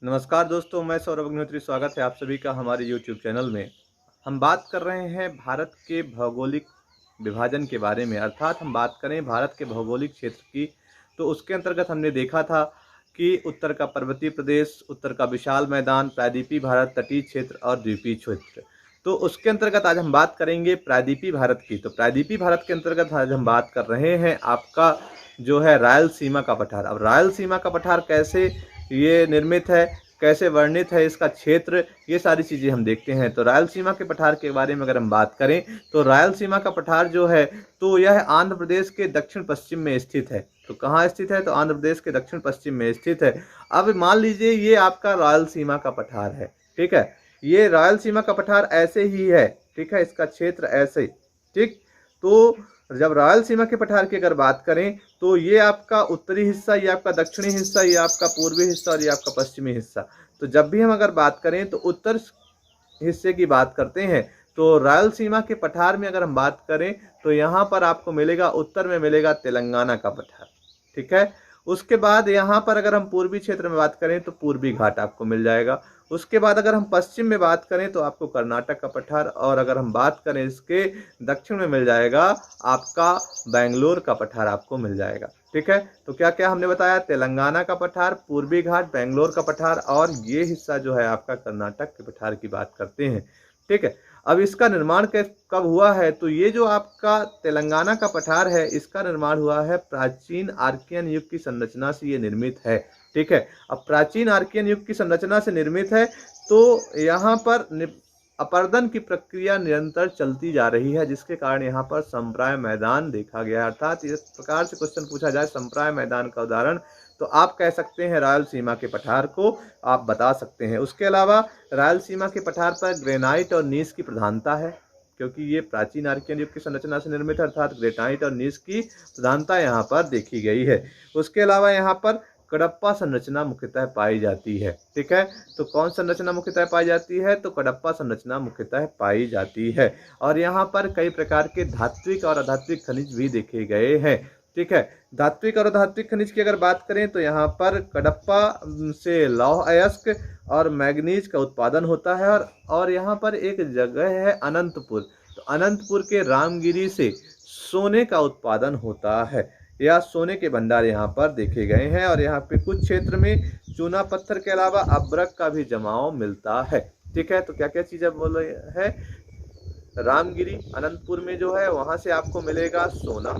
नमस्कार दोस्तों, मैं सौरभ अग्निहोत्री। स्वागत है आप सभी का हमारे YouTube चैनल में। हम बात कर रहे हैं भारत के भौगोलिक विभाजन के बारे में, अर्थात हम बात करें भारत के भौगोलिक क्षेत्र की। तो उसके अंतर्गत हमने देखा था कि उत्तर का पर्वतीय प्रदेश, उत्तर का विशाल मैदान, प्रायद्वीपीय भारत, तटीय क्षेत्र और द्वीपीय क्षेत्र। तो उसके अंतर्गत आज हम बात करेंगे प्रायद्वीपीय भारत की। तो प्रायद्वीपीय भारत के अंतर्गत आज हम बात कर रहे हैं आपका जो है रायलसीमा का पठार। अब रायलसीमा का पठार कैसे ये निर्मित है, कैसे वर्णित है इसका क्षेत्र, ये सारी चीज़ें हम देखते हैं। तो रायलसीमा के पठार के बारे में अगर हम बात करें तो रायलसीमा का पठार जो है तो यह आंध्र प्रदेश के दक्षिण पश्चिम में स्थित है। तो कहाँ स्थित है? तो आंध्र प्रदेश के दक्षिण पश्चिम में स्थित है। अब मान लीजिए ये आपका रायलसीमा का पठार है, ठीक है। ये रायलसीमा का पठार ऐसे ही है, ठीक है, इसका क्षेत्र ऐसे, ठीक। तो जब रायलसीमा के पठार की अगर बात करें तो ये आपका उत्तरी हिस्सा, ये आपका दक्षिणी हिस्सा, ये आपका पूर्वी हिस्सा और ये आपका पश्चिमी हिस्सा। तो जब भी हम अगर बात करें तो उत्तर हिस्से की बात करते हैं। तो रायलसीमा के पठार में अगर हम बात करें तो यहाँ पर आपको मिलेगा, उत्तर में मिलेगा तेलंगाना का पठार, ठीक है। उसके बाद यहाँ पर अगर हम पूर्वी क्षेत्र में बात करें तो पूर्वी घाट आपको मिल जाएगा। उसके बाद अगर हम पश्चिम में बात करें तो आपको कर्नाटक का पठार, और अगर हम बात करें इसके दक्षिण में मिल जाएगा आपका बेंगलोर का पठार आपको मिल जाएगा, ठीक है। तो क्या क्या हमने बताया? तेलंगाना का पठार, पूर्वी घाट, बेंगलोर का पठार और ये हिस्सा जो है आपका कर्नाटक के पठार की बात करते हैं, ठीक है। अब इसका निर्माण कब हुआ है? तो ये जो आपका तेलंगाना का पठार है इसका निर्माण हुआ है प्राचीन आर्कियन युग की संरचना से ये निर्मित है, ठीक है। अब प्राचीन आर्कियन युग की संरचना से निर्मित है तो यहाँ पर अपर्दन की प्रक्रिया निरंतर चलती जा रही है, जिसके कारण यहाँ पर संप्राय मैदान देखा गया। अर्थात इस प्रकार से क्वेश्चन पूछा जाए संप्राय मैदान का उदाहरण, तो आप कह सकते हैं रायलसीमा के पठार को आप बता सकते हैं। उसके अलावा रायलसीमा के पठार पर ग्रेनाइट और नीस की प्रधानता है, क्योंकि ये प्राचीन आर्कियन युग की संरचना से निर्मित है, अर्थात ग्रेनाइट और नीस की प्रधानता यहाँ पर देखी गई है। उसके अलावा यहाँ पर कडप्पा संरचना मुख्यतः पाई जाती है, ठीक है। तो कौन संरचना मुख्यतः पाई जाती है? तो कडप्पा संरचना मुख्यतः पाई जाती है। और यहाँ पर कई प्रकार के धात्विक और अधात्विक खनिज भी देखे गए हैं, ठीक है। धात्विक और अधात्विक खनिज की अगर बात करें तो यहाँ पर कडप्पा से लौह अयस्क और मैग्नीज का उत्पादन होता है। और यहाँ पर एक जगह है अनंतपुर, तो अनंतपुर के रामगिरी से सोने का उत्पादन होता है, या सोने के भंडार यहाँ पर देखे गए हैं। और यहाँ पे कुछ क्षेत्र में चूना पत्थर के अलावा अब्रक का भी जमाव मिलता है, ठीक है। तो क्या क्या चीज़ें बोल रहे हैं? रामगिरी अनंतपुर में जो है वहां से आपको मिलेगा सोना,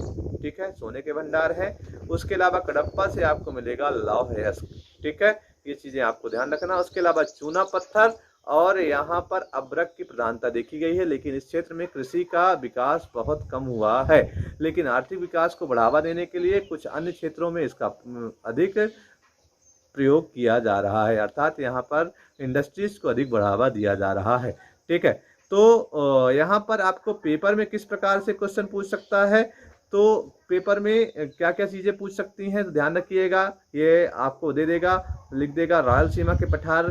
ठीक है, सोने के भंडार है। उसके अलावा कडप्पा से आपको मिलेगा लौह अयस्क, ठीक है। ये चीजें आपको ध्यान रखना। उसके अलावा चूना पत्थर और यहाँ पर अब्रक की प्रधानता देखी गई है। लेकिन इस क्षेत्र में कृषि का विकास बहुत कम हुआ है, लेकिन आर्थिक विकास को बढ़ावा देने के लिए कुछ अन्य क्षेत्रों में इसका अधिक प्रयोग किया जा रहा है, अर्थात यहाँ पर इंडस्ट्रीज को अधिक बढ़ावा दिया जा रहा है, ठीक है। तो यहाँ पर आपको पेपर में किस प्रकार से क्वेश्चन पूछ सकता है? तो पेपर में क्या क्या चीज़ें पूछ सकती हैं, तो ध्यान रखिएगा। ये आपको दे देगा, लिख देगा रायलसीमा के पठार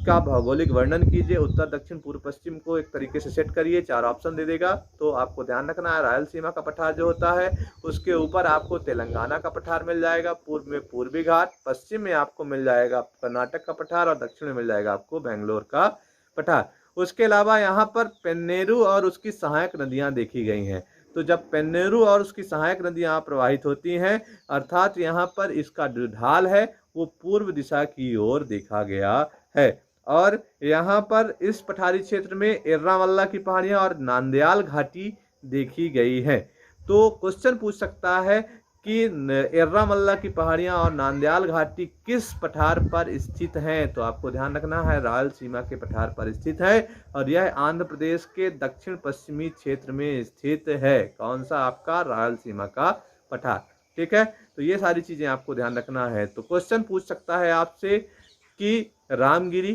का भौगोलिक वर्णन कीजिए, उत्तर दक्षिण पूर्व पश्चिम को एक तरीके से सेट करिए, 4 ऑप्शन दे देगा। तो आपको ध्यान रखना है रायलसीमा का पठार जो होता है उसके ऊपर आपको तेलंगाना का पठार मिल जाएगा, पूर्व में पूर्वी घाट, पश्चिम में आपको मिल जाएगा कर्नाटक का पठार और दक्षिण में मिल जाएगा आपको बेंगलोर का पठार। उसके अलावा यहाँ पर पेन्नेरू और उसकी सहायक नदियाँ देखी गई हैं। तो जब पेन्नेरू और उसकी सहायक नदियाँ प्रवाहित होती हैं, अर्थात यहाँ पर इसका जो ढाल है वो पूर्व दिशा की ओर देखा गया है। और यहाँ पर इस पठारी क्षेत्र में एर्रामल्ला की पहाड़ियाँ और नांदयाल घाटी देखी गई है। तो क्वेश्चन पूछ सकता है कि एर्रामल्ला की पहाड़ियाँ और नांदयाल घाटी किस पठार पर स्थित हैं? तो आपको ध्यान रखना है रायलसीमा के पठार पर स्थित है, और यह आंध्र प्रदेश के दक्षिण पश्चिमी क्षेत्र में स्थित है। कौन सा? आपका रायलसीमा का पठार, ठीक है। तो ये सारी चीज़ें आपको ध्यान रखना है। तो क्वेश्चन पूछ सकता है आपसे कि रामगिरी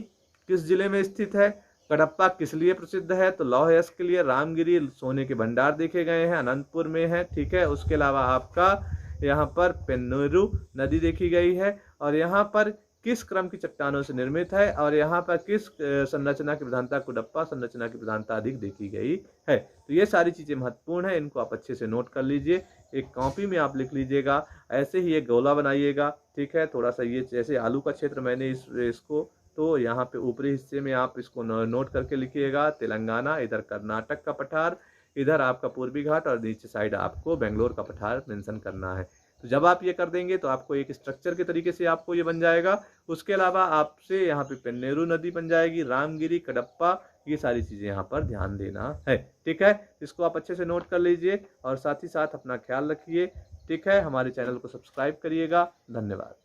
किस जिले में स्थित है, कडप्पा किस लिए प्रसिद्ध है? तो लौह अयस्क के लिए। रामगिरी सोने के भंडार देखे गए हैं, अनंतपुर में है, ठीक है। उसके अलावा आपका यहाँ पर पेन्नेरू नदी देखी गई है, और यहाँ पर किस क्रम की चट्टानों से निर्मित है, और यहाँ पर किस संरचना की प्रधानता, कडप्पा संरचना की प्रधानता अधिक देखी गई है। तो ये सारी चीज़ें महत्वपूर्ण है, इनको आप अच्छे से नोट कर लीजिए। एक कॉपी में आप लिख लीजिएगा। ऐसे ही एक गोला बनाइएगा, ठीक है। थोड़ा सा ये जैसे आलू का क्षेत्र मैंने इसको, तो यहाँ पे ऊपरी हिस्से में आप इसको नोट करके लिखिएगा तेलंगाना, इधर कर्नाटक का पठार, इधर आपका पूर्वी घाट और नीचे साइड आपको बेंगलोर का पठार मेंशन करना है। तो जब आप ये कर देंगे तो आपको एक स्ट्रक्चर के तरीके से आपको ये बन जाएगा। उसके अलावा आपसे यहाँ पे पेन्नेरू नदी बन जाएगी, रामगिरी, कडप्पा, ये सारी चीज़ें यहाँ पर ध्यान देना है, ठीक है। इसको आप अच्छे से नोट कर लीजिए और साथ ही साथ अपना ख्याल रखिए, ठीक है। हमारे चैनल को सब्सक्राइब करिएगा। धन्यवाद।